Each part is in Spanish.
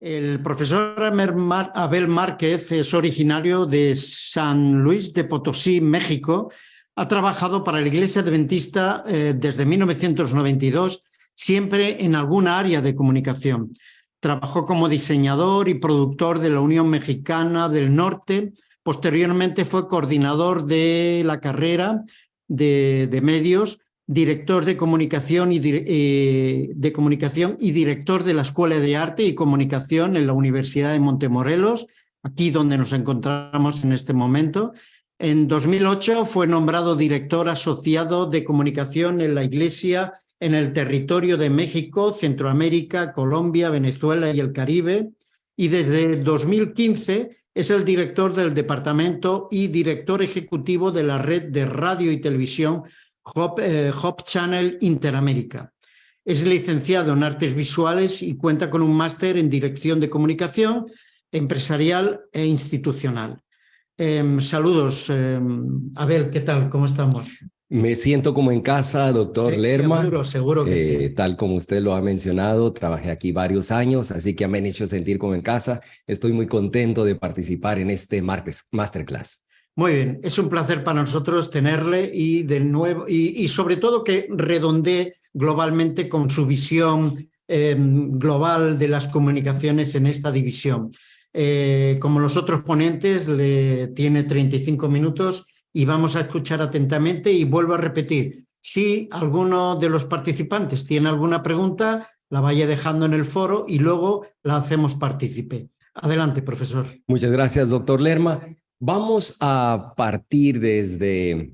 El profesor Abel Márquez es originario de San Luis de Potosí, México. Ha trabajado para la Iglesia Adventista desde 1992, siempre en alguna área de comunicación. Trabajó como diseñador y productor de la Unión Mexicana del Norte. Posteriormente fue coordinador de la carrera de medios, director de comunicación y director de la Escuela de Arte y Comunicación en la Universidad de Montemorelos, aquí donde nos encontramos en este momento. En 2008 fue nombrado director asociado de comunicación en la Iglesia en el territorio de México, Centroamérica, Colombia, Venezuela y el Caribe. Y desde 2015 es el director del departamento y director ejecutivo de la red de radio y televisión Hope Channel Interamérica. Es licenciado en Artes Visuales y cuenta con un máster en Dirección de Comunicación Empresarial e Institucional. Saludos, Abel, ¿qué tal? ¿Cómo estamos? Me siento como en casa, doctor Lerma. Seguro que sí. Tal como usted lo ha mencionado, trabajé aquí varios años, así que me han hecho sentir como en casa. Estoy muy contento de participar en este masterclass. Muy bien, es un placer para nosotros tenerle y de nuevo y sobre todo que redondee globalmente con su visión global de las comunicaciones en esta división. Como los otros ponentes, le tiene 35 minutos y vamos a escuchar atentamente y vuelvo a repetir, si alguno de los participantes tiene alguna pregunta, la vaya dejando en el foro y luego la hacemos partícipe. Adelante, profesor. Muchas gracias, doctor Lerma. Vamos a partir desde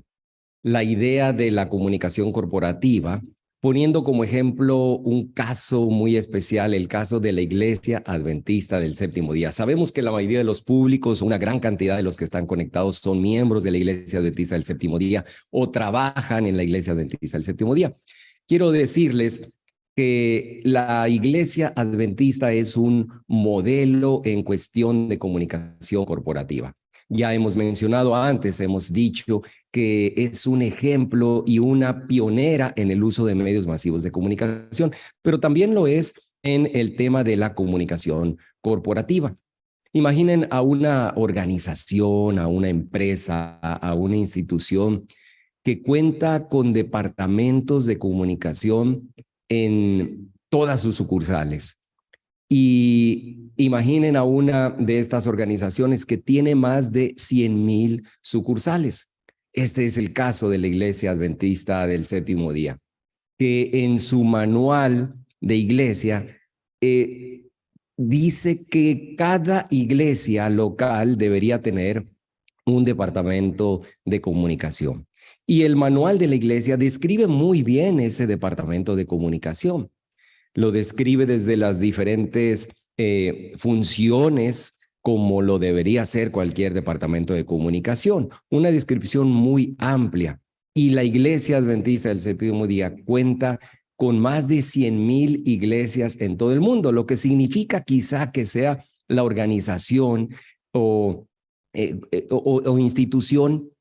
la idea de la comunicación corporativa, poniendo como ejemplo un caso muy especial, el caso de la Iglesia Adventista del Séptimo Día. Sabemos que la mayoría de los públicos, una gran cantidad de los que están conectados son miembros de la Iglesia Adventista del Séptimo Día o trabajan en la Iglesia Adventista del Séptimo Día. Quiero decirles que la Iglesia Adventista es un modelo en cuestión de comunicación corporativa. Ya hemos mencionado antes, hemos dicho que es un ejemplo y una pionera en el uso de medios masivos de comunicación, pero también lo es en el tema de la comunicación corporativa. Imaginen a una organización, a una empresa, a una institución que cuenta con departamentos de comunicación en todas sus sucursales. Y imaginen a una de estas organizaciones que tiene más de 100,000 sucursales. Este es el caso de la Iglesia Adventista del Séptimo Día, que en su manual de iglesia dice que cada iglesia local debería tener un departamento de comunicación. Y el manual de la iglesia describe muy bien ese departamento de comunicación. Lo describe desde las diferentes funciones como lo debería hacer cualquier departamento de comunicación. Una descripción muy amplia. Y la Iglesia Adventista del Séptimo Día cuenta con más de 100,000 iglesias en todo el mundo, lo que significa quizá que sea la organización o institución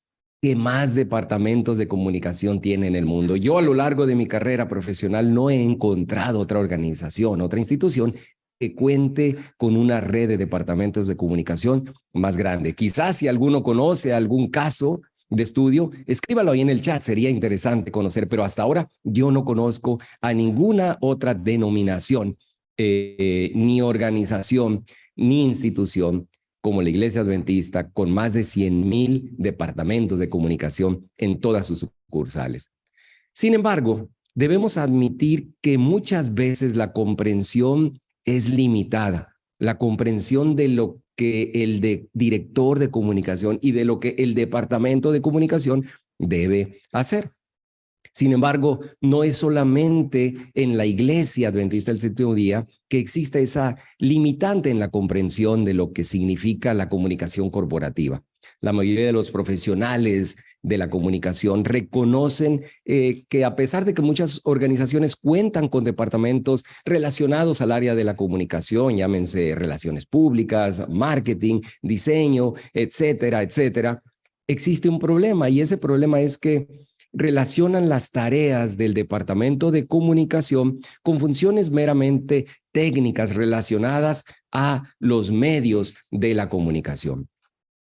que más departamentos de comunicación tiene en el mundo. Yo a lo largo de mi carrera profesional no he encontrado otra organización, otra institución que cuente con una red de departamentos de comunicación más grande. Quizás si alguno conoce algún caso de estudio, escríbalo ahí en el chat, sería interesante conocer, pero hasta ahora yo no conozco a ninguna otra denominación, ni organización, ni institución como la Iglesia Adventista, con más de 100,000 departamentos de comunicación en todas sus sucursales. Sin embargo, debemos admitir que muchas veces la comprensión es limitada, la comprensión de lo que el director de comunicación y de lo que el departamento de comunicación debe hacer. Sin embargo, no es solamente en la Iglesia Adventista del Séptimo Día que existe esa limitante en la comprensión de lo que significa la comunicación corporativa. La mayoría de los profesionales de la comunicación reconocen que a pesar de que muchas organizaciones cuentan con departamentos relacionados al área de la comunicación, llámense relaciones públicas, marketing, diseño, etcétera, etcétera, existe un problema y ese problema es que relacionan las tareas del Departamento de Comunicación con funciones meramente técnicas relacionadas a los medios de la comunicación.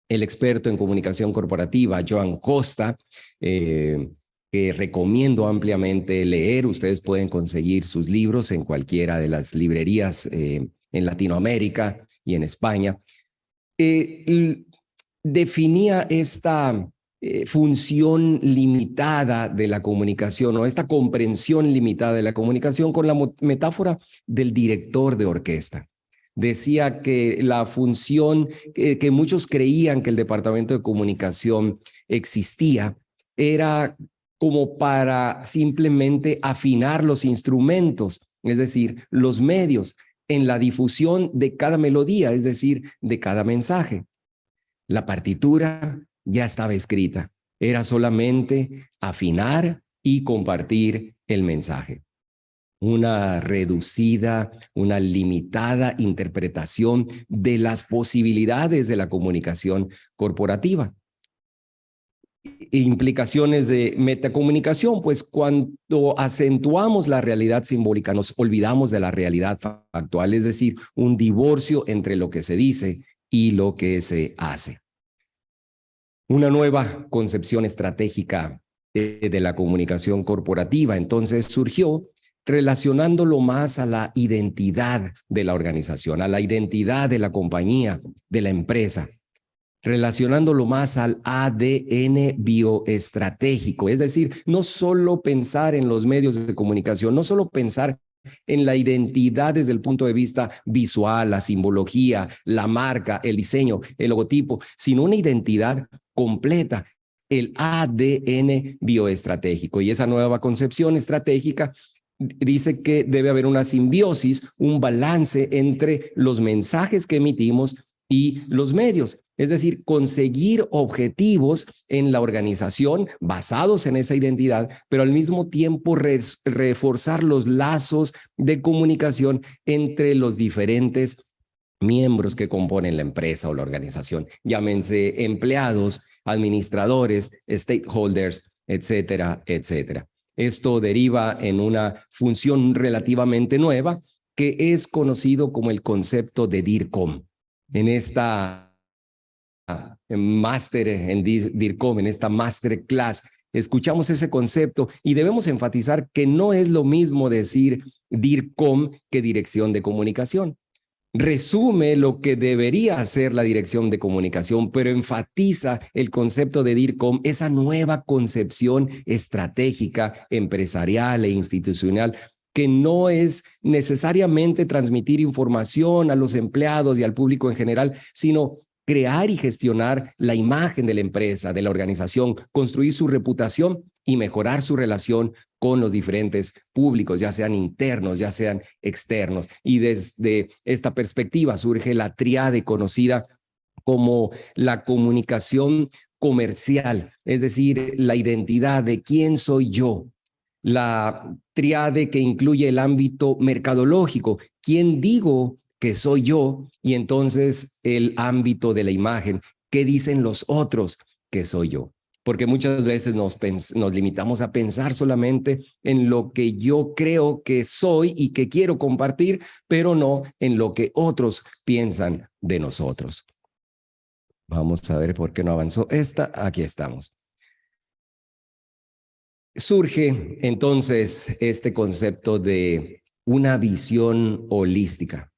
El experto en comunicación corporativa, Joan Costa, que recomiendo ampliamente leer. Ustedes pueden conseguir sus libros en cualquiera de las librerías en Latinoamérica y en España. Definía esta función limitada de la comunicación o esta comprensión limitada de la comunicación con la metáfora del director de orquesta. Decía que la función que muchos creían que el Departamento de Comunicación existía era como para simplemente afinar los instrumentos, es decir, los medios en la difusión de cada melodía, es decir, de cada mensaje. La partitura ya estaba escrita, era solamente afinar y compartir el mensaje. Una reducida, una limitada interpretación de las posibilidades de la comunicación corporativa. Implicaciones de metacomunicación, pues cuando acentuamos la realidad simbólica nos olvidamos de la realidad factual, es decir, un divorcio entre lo que se dice y lo que se hace. Una nueva concepción estratégica de la comunicación corporativa entonces surgió relacionándolo más a la identidad de la organización, a la identidad de la compañía, de la empresa, relacionándolo más al ADN bioestratégico, es decir, no solo pensar en los medios de comunicación, no solo pensar en la identidad desde el punto de vista visual, la simbología, la marca, el diseño, el logotipo, sino una identidad completa, el ADN bioestratégico. Y esa nueva concepción estratégica dice que debe haber una simbiosis, un balance entre los mensajes que emitimos y los medios, es decir, conseguir objetivos en la organización basados en esa identidad, pero al mismo tiempo reforzar los lazos de comunicación entre los diferentes miembros que componen la empresa o la organización, llámense empleados, administradores, stakeholders, etcétera, etcétera. Esto deriva en una función relativamente nueva que es conocido como el concepto de DIRCOM. En esta máster en DIRCOM, en esta masterclass, escuchamos ese concepto y debemos enfatizar que no es lo mismo decir DIRCOM que dirección de comunicación. Resume lo que debería hacer la dirección de comunicación, pero enfatiza el concepto de DIRCOM, esa nueva concepción estratégica, empresarial e institucional, que no es necesariamente transmitir información a los empleados y al público en general, sino crear y gestionar la imagen de la empresa, de la organización, construir su reputación y mejorar su relación con los diferentes públicos, ya sean internos, ya sean externos. Y desde esta perspectiva surge la tríade conocida como la comunicación comercial, es decir, la identidad de quién soy yo. La tríade que incluye el ámbito mercadológico, quién digo que soy yo, y entonces el ámbito de la imagen, qué dicen los otros que soy yo. Porque muchas veces nos limitamos a pensar solamente en lo que yo creo que soy y que quiero compartir, pero no en lo que otros piensan de nosotros. Vamos a ver por qué no avanzó esta. Aquí estamos. Surge entonces este concepto de una visión holística.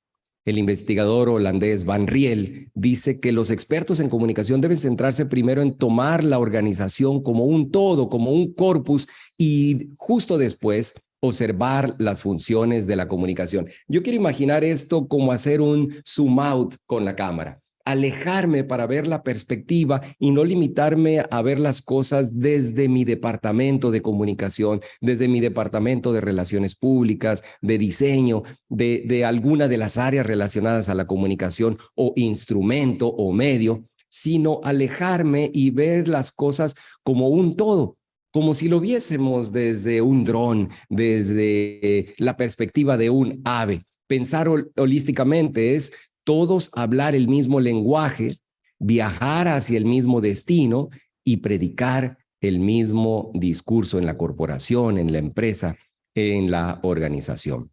El investigador holandés Van Riel dice que los expertos en comunicación deben centrarse primero en tomar la organización como un todo, como un corpus, y justo después observar las funciones de la comunicación. Yo quiero imaginar esto como hacer un zoom out con la cámara. Alejarme para ver la perspectiva y no limitarme a ver las cosas desde mi departamento de comunicación, desde mi departamento de relaciones públicas, de diseño, de alguna de las áreas relacionadas a la comunicación o instrumento o medio, sino alejarme y ver las cosas como un todo, como si lo viésemos desde un dron, desde la perspectiva de un ave. Pensar holísticamente es todos hablar el mismo lenguaje, viajar hacia el mismo destino y predicar el mismo discurso en la corporación, en la empresa, en la organización.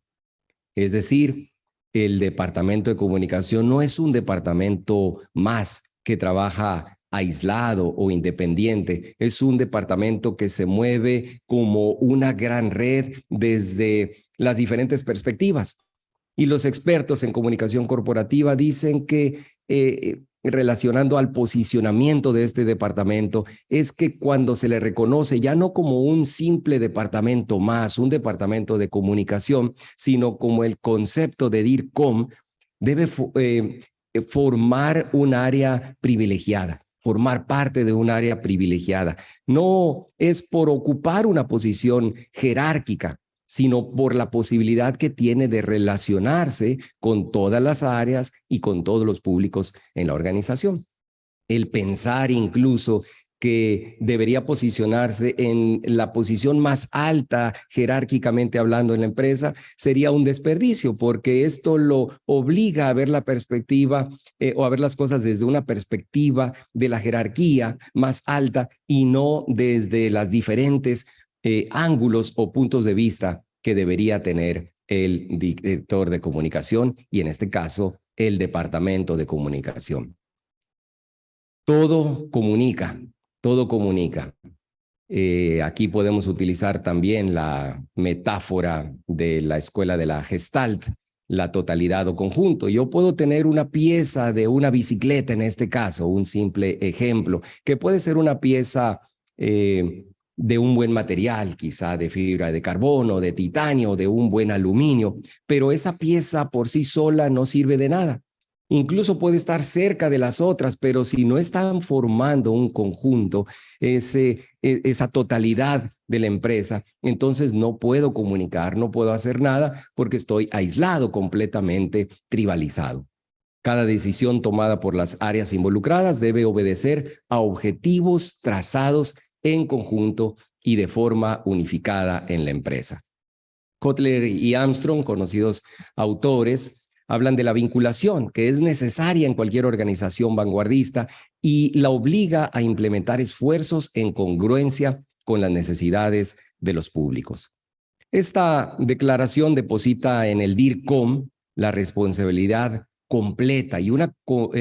Es decir, el departamento de comunicación no es un departamento más que trabaja aislado o independiente, es un departamento que se mueve como una gran red desde las diferentes perspectivas. Y los expertos en comunicación corporativa dicen que, relacionando al posicionamiento de este departamento, es que cuando se le reconoce ya no como un simple departamento más, un departamento de comunicación, sino como el concepto de DIRCOM, debe formar un área privilegiada, formar parte de un área privilegiada. No es por ocupar una posición jerárquica, sino por la posibilidad que tiene de relacionarse con todas las áreas y con todos los públicos en la organización. El pensar incluso que debería posicionarse en la posición más alta jerárquicamente hablando en la empresa sería un desperdicio, porque esto lo obliga a ver la perspectiva o a ver las cosas desde una perspectiva de la jerarquía más alta y no desde las diferentes ángulos o puntos de vista que debería tener el director de comunicación y en este caso el departamento de comunicación. Todo comunica, todo comunica. Aquí podemos utilizar también la metáfora de la escuela de la Gestalt, la totalidad o conjunto. Yo puedo tener una pieza de una bicicleta, en este caso, un simple ejemplo, que puede ser una pieza de un buen material, quizá de fibra de carbono, de titanio, de un buen aluminio, pero esa pieza por sí sola no sirve de nada. Incluso puede estar cerca de las otras, pero si no están formando un conjunto, esa totalidad de la empresa, entonces no puedo comunicar, no puedo hacer nada porque estoy aislado, completamente tribalizado. Cada decisión tomada por las áreas involucradas debe obedecer a objetivos trazados en conjunto y de forma unificada en la empresa. Kotler y Armstrong, conocidos autores, hablan de la vinculación que es necesaria en cualquier organización vanguardista y la obliga a implementar esfuerzos en congruencia con las necesidades de los públicos. Esta declaración deposita en el DIRCOM la responsabilidad completa y una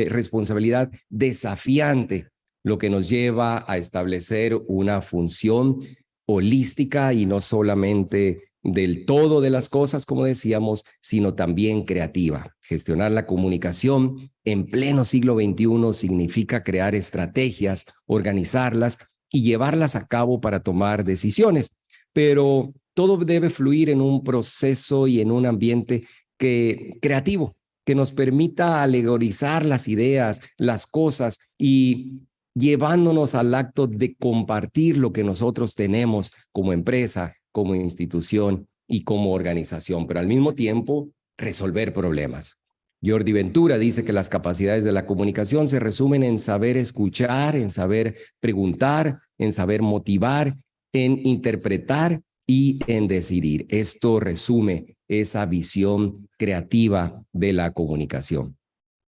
responsabilidad desafiante, lo que nos lleva a establecer una función holística y no solamente del todo de las cosas, como decíamos, sino también creativa. Gestionar la comunicación en pleno siglo XXI significa crear estrategias, organizarlas y llevarlas a cabo para tomar decisiones, pero todo debe fluir en un proceso y en un ambiente creativo, que nos permita alegorizar las ideas, las cosas y llevándonos al acto de compartir lo que nosotros tenemos como empresa, como institución y como organización, pero al mismo tiempo resolver problemas. Jordi Ventura dice que las capacidades de la comunicación se resumen en saber escuchar, en saber preguntar, en saber motivar, en interpretar y en decidir. Esto resume esa visión creativa de la comunicación.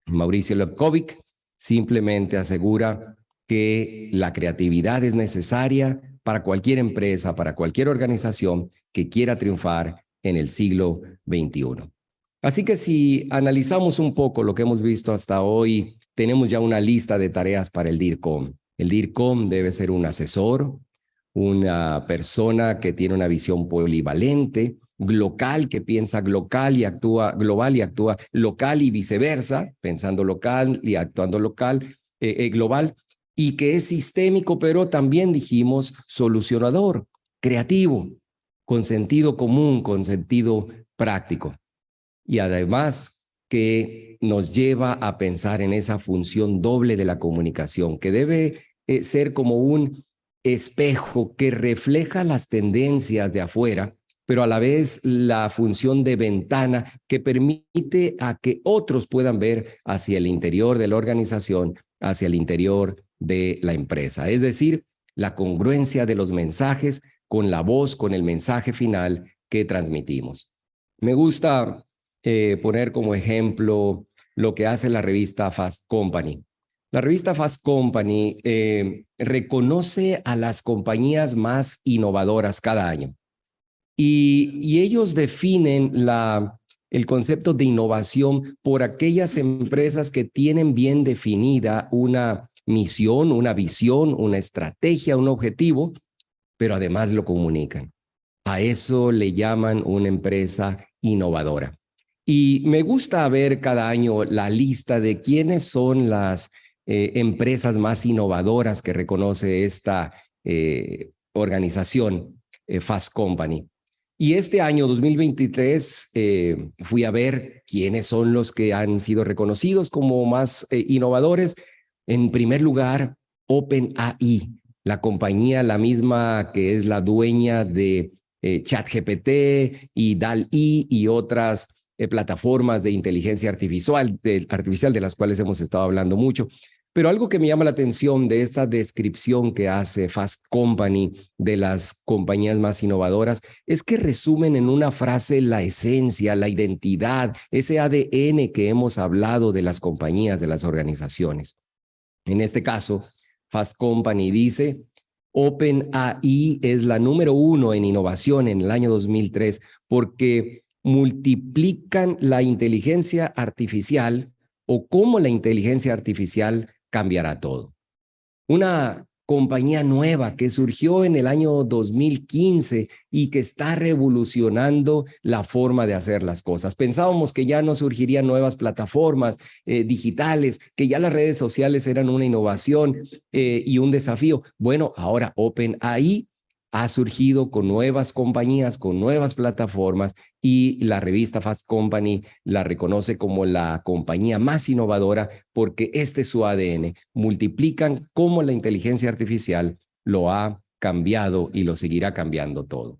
Mauricio Lepkovic simplemente asegura que la creatividad es necesaria para cualquier empresa, para cualquier organización que quiera triunfar en el siglo XXI. Así que si analizamos un poco lo que hemos visto hasta hoy, tenemos ya una lista de tareas para el DIRCOM. El DIRCOM debe ser un asesor, una persona que tiene una visión polivalente, local, que piensa global y actúa local y viceversa, pensando local y actuando global, y que es sistémico, pero también dijimos solucionador, creativo, con sentido común, con sentido práctico. Y además que nos lleva a pensar en esa función doble de la comunicación, que debe ser como un espejo que refleja las tendencias de afuera, pero a la vez la función de ventana que permite a que otros puedan ver hacia el interior de la organización, hacia el interior de la empresa. Es decir, la congruencia de los mensajes con la voz, con el mensaje final que transmitimos. Me gusta poner como ejemplo lo que hace la revista Fast Company. La revista Fast Company reconoce a las compañías más innovadoras cada año y ellos definen el concepto de innovación por aquellas empresas que tienen bien definida una misión, una visión, una estrategia, un objetivo, pero además lo comunican. A eso le llaman una empresa innovadora. Y me gusta ver cada año la lista de quiénes son las empresas más innovadoras que reconoce esta organización, Fast Company. Y este año 2023 fui a ver quiénes son los que han sido reconocidos como más innovadores. En primer lugar, OpenAI, la compañía, la misma que es la dueña de ChatGPT y DALL-E y otras plataformas de inteligencia artificial de las cuales hemos estado hablando mucho. Pero algo que me llama la atención de esta descripción que hace Fast Company de las compañías más innovadoras es que resumen en una frase la esencia, la identidad, ese ADN que hemos hablado de las compañías, de las organizaciones. En este caso, Fast Company dice: OpenAI es la número 1 en innovación en el año 2003 porque multiplican la inteligencia artificial o cómo la inteligencia artificial cambiará todo. Una compañía nueva que surgió en el año 2015 y que está revolucionando la forma de hacer las cosas. Pensábamos que ya no surgirían nuevas plataformas digitales, que ya las redes sociales eran una innovación y un desafío. Bueno, ahora OpenAI ha surgido con nuevas compañías, con nuevas plataformas y la revista Fast Company la reconoce como la compañía más innovadora porque este es su ADN. Multiplican cómo la inteligencia artificial lo ha cambiado y lo seguirá cambiando todo.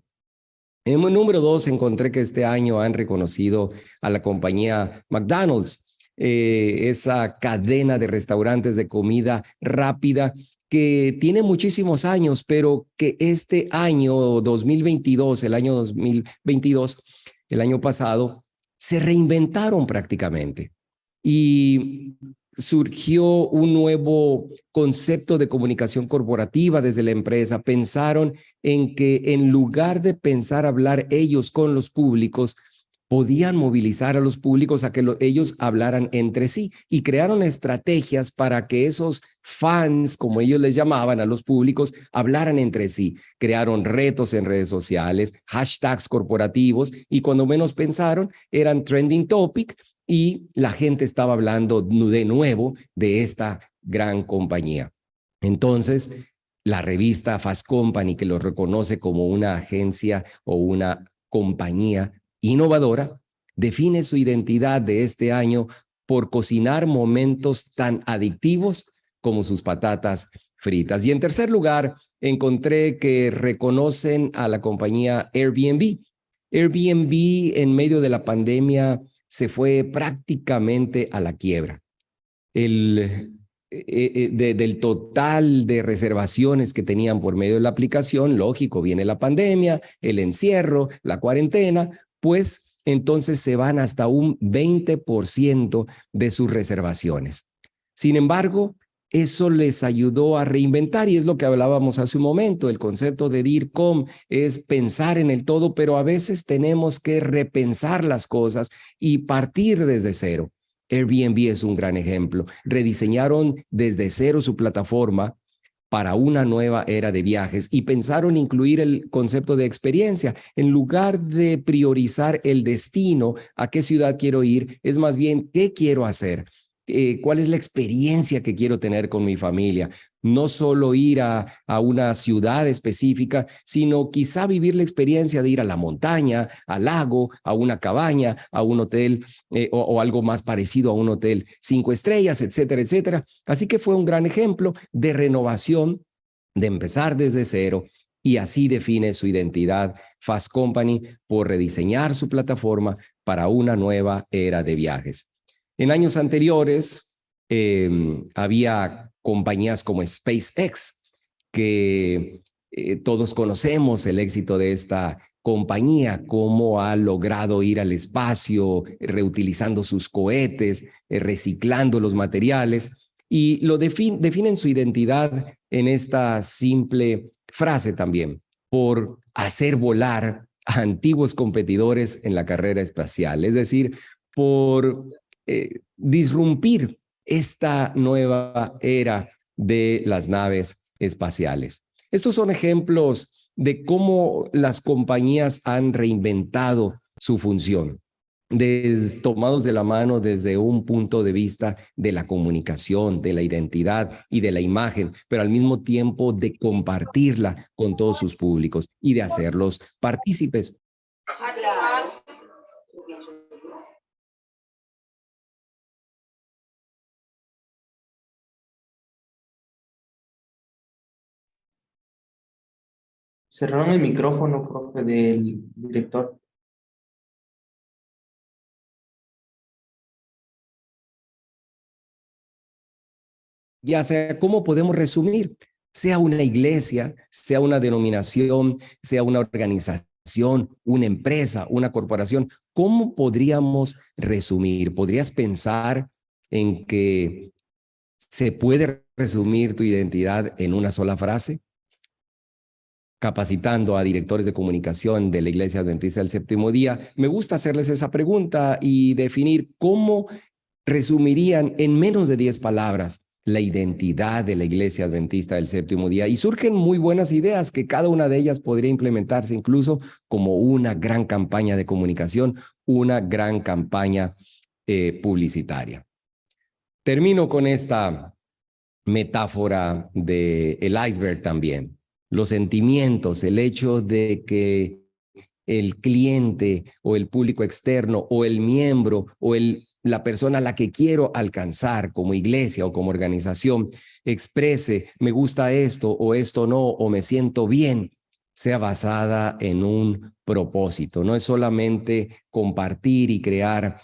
En el número 2 encontré que este año han reconocido a la compañía McDonald's, esa cadena de restaurantes de comida rápida que tiene muchísimos años, pero que este año 2022, el año 2022, el año pasado, se reinventaron prácticamente y surgió un nuevo concepto de comunicación corporativa desde la empresa. Pensaron en que en lugar de pensar hablar ellos con los públicos, podían movilizar a los públicos a que ellos hablaran entre sí y crearon estrategias para que esos fans, como ellos les llamaban a los públicos, hablaran entre sí. Crearon retos en redes sociales, hashtags corporativos y cuando menos pensaron eran trending topic y la gente estaba hablando de nuevo de esta gran compañía. Entonces, la revista Fast Company, que los reconoce como una agencia o una compañía innovadora, define su identidad de este año por cocinar momentos tan adictivos como sus patatas fritas. Y en tercer lugar, encontré que reconocen a la compañía Airbnb. Airbnb en medio de la pandemia se fue prácticamente a la quiebra. Del total de reservaciones que tenían por medio de la aplicación, lógico, viene la pandemia, el encierro, la cuarentena, pues entonces se van hasta un 20% de sus reservaciones. Sin embargo, eso les ayudó a reinventar y es lo que hablábamos hace un momento. El concepto de DIRCOM es pensar en el todo, pero a veces tenemos que repensar las cosas y partir desde cero. Airbnb es un gran ejemplo. Rediseñaron desde cero su plataforma para una nueva era de viajes y pensaron incluir el concepto de experiencia. En lugar de priorizar el destino, a qué ciudad quiero ir, es más bien qué quiero hacer. ¿Cuál es la experiencia que quiero tener con mi familia? No solo ir a una ciudad específica, sino quizá vivir la experiencia de ir a la montaña, al lago, a una cabaña, a un hotel o algo más parecido a un hotel 5 estrellas, etcétera, etcétera. Así que fue un gran ejemplo de renovación, de empezar desde cero. Y así define su identidad Fast Company por rediseñar su plataforma para una nueva era de viajes. En años anteriores había compañías como SpaceX, que todos conocemos el éxito de esta compañía, cómo ha logrado ir al espacio, reutilizando sus cohetes, reciclando los materiales. Y definen su identidad en esta simple frase también, por hacer volar a antiguos competidores en la carrera espacial, es decir, por disrumpir esta nueva era de las naves espaciales. Estos son ejemplos de cómo las compañías han reinventado su función, tomados de la mano desde un punto de vista de la comunicación, de la identidad y de la imagen, pero al mismo tiempo de compartirla con todos sus públicos y de hacerlos partícipes. Cerraron el micrófono, profe, del director. Ya sea, ¿cómo podemos resumir? Sea una iglesia, sea una denominación, sea una organización, una empresa, una corporación, ¿cómo podríamos resumir? ¿Podrías pensar en que se puede resumir tu identidad en una sola frase? Capacitando a directores de comunicación de la Iglesia Adventista del Séptimo Día, me gusta hacerles esa pregunta y definir cómo resumirían en menos de 10 palabras la identidad de la Iglesia Adventista del Séptimo Día. Y surgen muy buenas ideas que cada una de ellas podría implementarse incluso como una gran campaña de comunicación, una gran campaña publicitaria. Termino con esta metáfora del iceberg también. Los sentimientos, el hecho de que el cliente o el público externo o el miembro o la persona a la que quiero alcanzar como iglesia o como organización exprese me gusta esto o esto no o me siento bien, sea basada en un propósito. No es solamente compartir y crear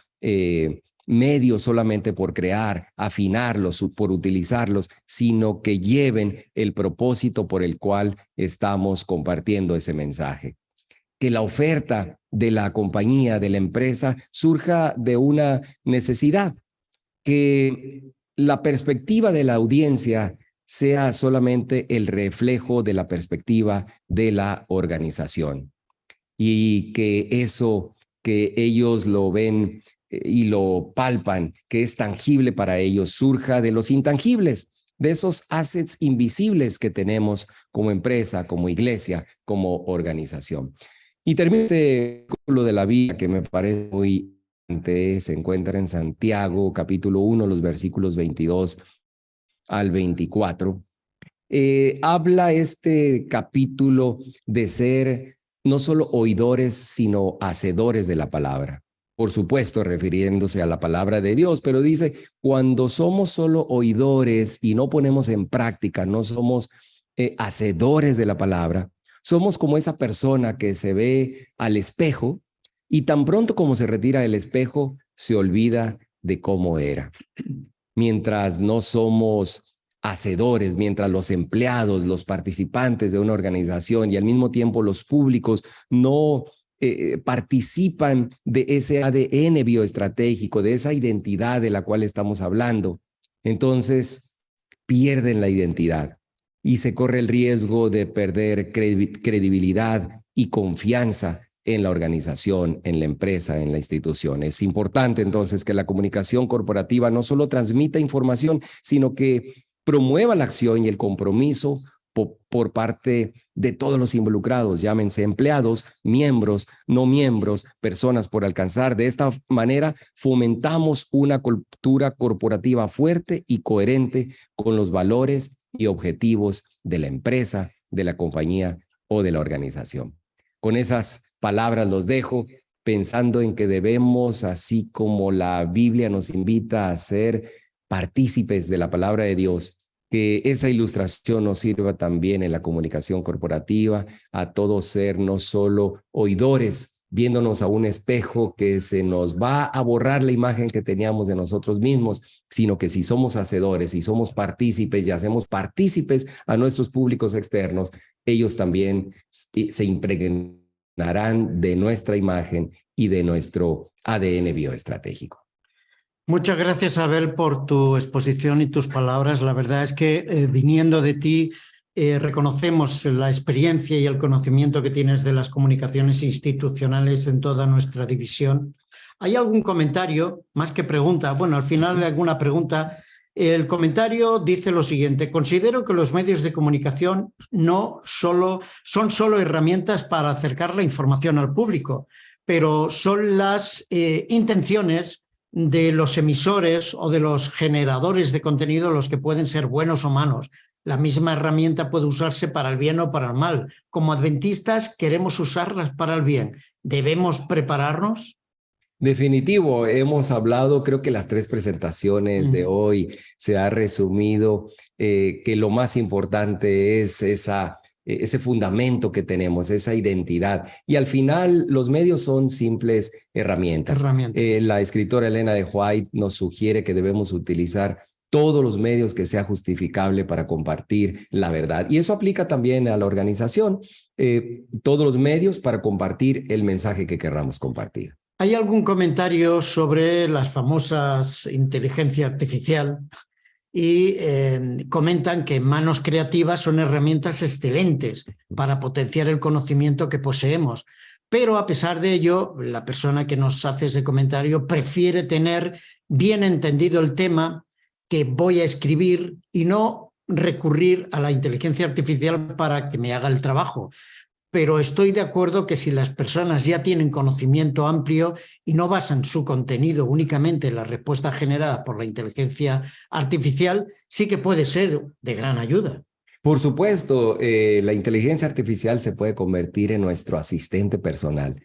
medios solamente por crear, afinarlos, por utilizarlos, sino que lleven el propósito por el cual estamos compartiendo ese mensaje. Que la oferta de la compañía, de la empresa, surja de una necesidad, que la perspectiva de la audiencia sea solamente el reflejo de la perspectiva de la organización y que eso que ellos lo ven y lo palpan, que es tangible para ellos, surja de los intangibles, de esos assets invisibles que tenemos como empresa, como iglesia, como organización. Y termino este versículo de la Biblia que me parece muy interesante, se encuentra en Santiago, capítulo 1, los versículos 22 al 24. Habla este capítulo de ser no solo oidores, sino hacedores de la palabra. Por supuesto, refiriéndose a la palabra de Dios, pero dice, cuando somos solo oidores y no ponemos en práctica, no somos hacedores de la palabra, somos como esa persona que se ve al espejo y tan pronto como se retira del espejo, se olvida de cómo era. Mientras no somos hacedores, mientras los empleados, los participantes de una organización y al mismo tiempo los públicos no participan de ese ADN bioestratégico, de esa identidad de la cual estamos hablando, entonces pierden la identidad y se corre el riesgo de perder credibilidad y confianza en la organización, en la empresa, en la institución. Es importante entonces que la comunicación corporativa no solo transmita información, sino que promueva la acción y el compromiso por parte de todos los involucrados, llámense empleados, miembros, no miembros, personas por alcanzar. De esta manera fomentamos una cultura corporativa fuerte y coherente con los valores y objetivos de la empresa, de la compañía o de la organización. Con esas palabras los dejo pensando en que debemos, así como la Biblia nos invita a ser partícipes de la palabra de Dios, que esa ilustración nos sirva también en la comunicación corporativa, a todos ser no solo oidores, viéndonos a un espejo que se nos va a borrar la imagen que teníamos de nosotros mismos, sino que si somos hacedores y somos partícipes y hacemos partícipes a nuestros públicos externos, ellos también se impregnarán de nuestra imagen y de nuestro ADN bioestratégico. Muchas gracias, Abel, por tu exposición y tus palabras. La verdad es que viniendo de ti reconocemos la experiencia y el conocimiento que tienes de las comunicaciones institucionales en toda nuestra división. ¿Hay algún comentario, más que pregunta? Bueno, al final de alguna pregunta, el comentario dice lo siguiente: considero que los medios de comunicación son solo herramientas para acercar la información al público, pero son las intenciones de los emisores o de los generadores de contenido los que pueden ser buenos o malos. La misma herramienta puede usarse para el bien o para el mal. Como adventistas queremos usarlas para el bien. ¿Debemos prepararnos? Definitivo, hemos hablado, creo que las 3 presentaciones de hoy se ha resumido que lo más importante es ese fundamento que tenemos, esa identidad. Y al final los medios son simples herramientas. La escritora Elena de White nos sugiere que debemos utilizar todos los medios que sea justificable para compartir la verdad. Y eso aplica también a la organización, todos los medios para compartir el mensaje que querramos compartir. ¿Hay algún comentario sobre las famosas inteligencia artificial? Y comentan que manos creativas son herramientas excelentes para potenciar el conocimiento que poseemos. Pero a pesar de ello, la persona que nos hace ese comentario prefiere tener bien entendido el tema que voy a escribir y no recurrir a la inteligencia artificial para que me haga el trabajo. Pero estoy de acuerdo que si las personas ya tienen conocimiento amplio y no basan su contenido únicamente en la respuesta generada por la inteligencia artificial, sí que puede ser de gran ayuda. Por supuesto, la inteligencia artificial se puede convertir en nuestro asistente personal.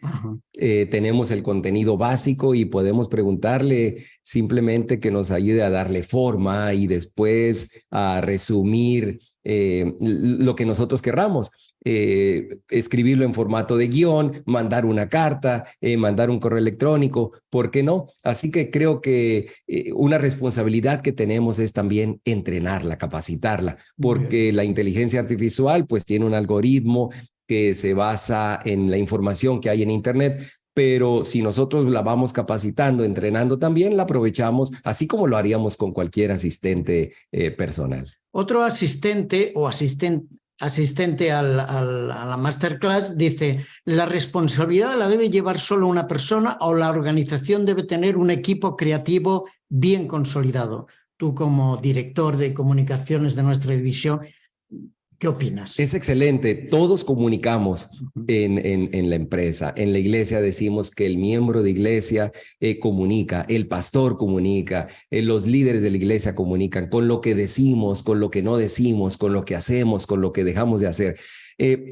Tenemos el contenido básico y podemos preguntarle simplemente que nos ayude a darle forma y después a resumir lo que nosotros querramos. Escribirlo en formato de guión, mandar una carta, mandar un correo electrónico, ¿por qué no? Así que creo que una responsabilidad que tenemos es también entrenarla, capacitarla, porque la inteligencia artificial pues tiene un algoritmo que se basa en la información que hay en Internet, pero si nosotros la vamos capacitando, entrenando también, la aprovechamos, así como lo haríamos con cualquier asistente personal. Otro asistente o asistente a la masterclass dice: ¿la responsabilidad la debe llevar solo una persona o la organización debe tener un equipo creativo bien consolidado? Tú, como director de comunicaciones de nuestra división, ¿qué opinas? Es excelente. Todos comunicamos en la empresa. En la iglesia decimos que el miembro de iglesia comunica, el pastor comunica, los líderes de la iglesia comunican con lo que decimos, con lo que no decimos, con lo que hacemos, con lo que dejamos de hacer.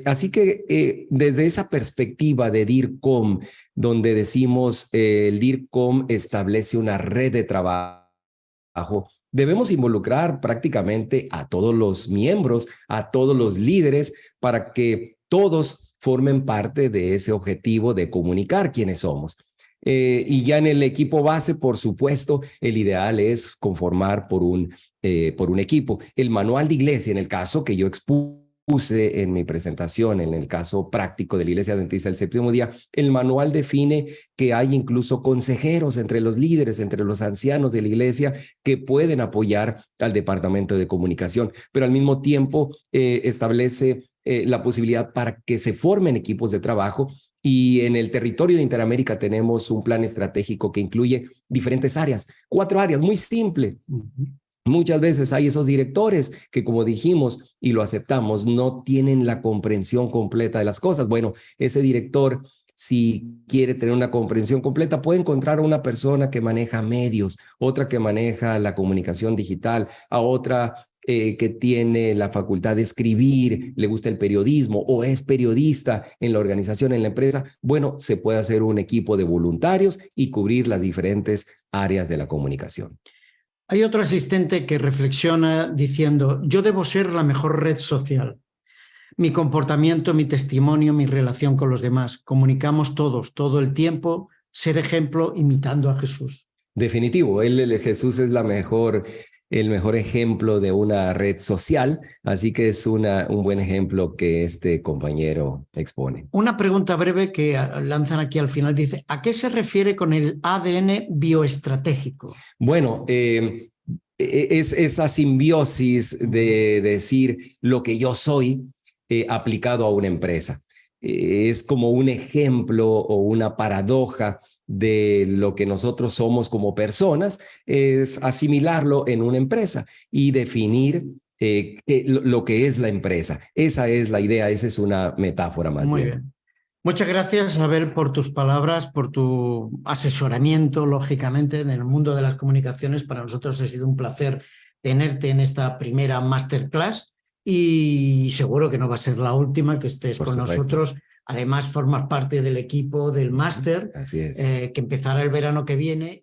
Así que desde esa perspectiva de DIRCOM, donde decimos el DIRCOM establece una red de trabajo, debemos involucrar prácticamente a todos los miembros, a todos los líderes, para que todos formen parte de ese objetivo de comunicar quiénes somos. Y ya en el equipo base, por supuesto, el ideal es conformar por un equipo. El manual de iglesia, en el caso que yo expuse en mi presentación, en el caso práctico de la Iglesia Adventista del Séptimo Día, el manual define que hay incluso consejeros entre los líderes, entre los ancianos de la iglesia, que pueden apoyar al departamento de comunicación, pero al mismo tiempo establece la posibilidad para que se formen equipos de trabajo. Y en el territorio de Interamérica tenemos un plan estratégico que incluye diferentes áreas, 4 áreas, muy simple. Muchas veces hay esos directores que, como dijimos y lo aceptamos, no tienen la comprensión completa de las cosas. Bueno, ese director, si quiere tener una comprensión completa, puede encontrar a una persona que maneja medios, otra que maneja la comunicación digital, a otra que tiene la facultad de escribir, le gusta el periodismo o es periodista en la organización, en la empresa. Bueno, se puede hacer un equipo de voluntarios y cubrir las diferentes áreas de la comunicación. Hay otro asistente que reflexiona diciendo: yo debo ser la mejor red social. Mi comportamiento, mi testimonio, mi relación con los demás. Comunicamos todos, todo el tiempo, ser ejemplo imitando a Jesús. Definitivo, Jesús es la mejor el mejor ejemplo de una red social, así que es un buen ejemplo que este compañero expone. Una pregunta breve que lanzan aquí al final dice, ¿a qué se refiere con el ADN bioestratégico? Bueno, es esa simbiosis de decir lo que yo soy aplicado a una empresa. Es como un ejemplo o una paradoja de lo que nosotros somos como personas, es asimilarlo en una empresa y definir lo que es la empresa. Esa es la idea, esa es una metáfora más Muy bien. bien. Muchas gracias, Abel, por tus palabras, por tu asesoramiento, lógicamente, en el mundo de las comunicaciones. Para nosotros ha sido un placer tenerte en esta primera masterclass y seguro que no va a ser la última que estés Por con supuesto. nosotros. Además, formas parte del equipo del máster Así es. que empezará el verano que viene